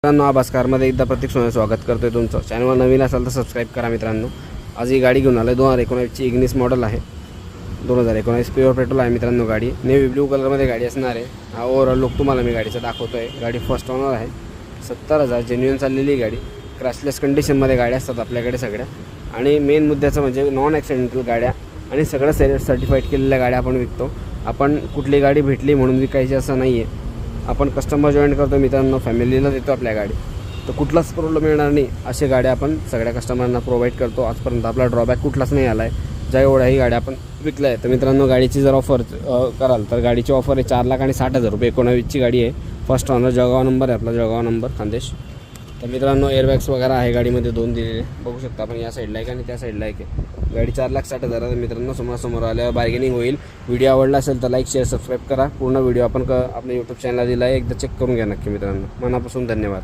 मित्रांनो, आभास कारमध्ये एकदा प्रत्येक सोने स्वागत करतोय तुमचं. चॅनलवर नवीन असाल तर सबस्क्राईब करा मित्रांनो. आज ही गाडी घेऊन आलो आहे. 2019ची इग्निस मॉडेल आहे. 2019 प्युअर पेट्रोल आहे मित्रांनो. गाडी नेव्ही ब्ल्यू कलरमध्ये गाडी असणार आहे. हा ओव्हरऑल लुक तुम्हाला मी गाडीचा दाखवतो आहे. गाडी फर्स्ट ओनर आहे. 70,000 जेन्युइन चाललेली गाडी. क्रॅशलेस कंडिशनमध्ये गाड्या असतात आपल्याकडे सगळ्या. आणि मेन मुद्द्याचं म्हणजे नॉन ॲक्सिडेंटल गाड्या आणि सगळं सर्टिफाईड केलेल्या गाड्या आपण विकतो. आपण कुठली गाडी भेटली म्हणून विकायची असं नाही आहे. आपण कस्टमर जॉईन करतो मित्रांनो, फॅमिलीला देतो आपल्या गाडी. तर कुठलाच प्रॉब्लेम येणार नाही अशी गाडी आपण सगळ्या कस्टमरांना प्रोव्हाइड करतो. आजपर्यंत आपला ड्रॉबॅक कुठलाच नाही आला आहे. ज्या एवढ्याही गाड्या आपण विकल्या आहेत. तर मित्रांनो, गाडीची जर ऑफर कराल तर गाडीची ऑफर आहे 4,60,000 रुपये. 19ची गाडी आहे. फर्स्ट ऑनर, जळगाव नंबर आहे आपला, जळगाव नंबर, खानदेश. तर मित्रांनो, एअरबॅग्स वगैरे आहे गाडीमध्ये 2 दिलेले बघू शकता आपण. या साईडला आहे आणि त्या साईडला आहे. गाडी 4,60,000 मित्रांनो. समोरासमोर आल्यावर बार्गेनिंग होईल. व्हिडिओ आवडला असेल तर लाईक, शेअर, सबस्क्राईब करा. पूर्ण व्हिडिओ आपण आपल्या यूट्यूब चॅनलला दिला आहे. एकदा चेक करून घ्या नक्की मित्रांनो. मनापासून धन्यवाद.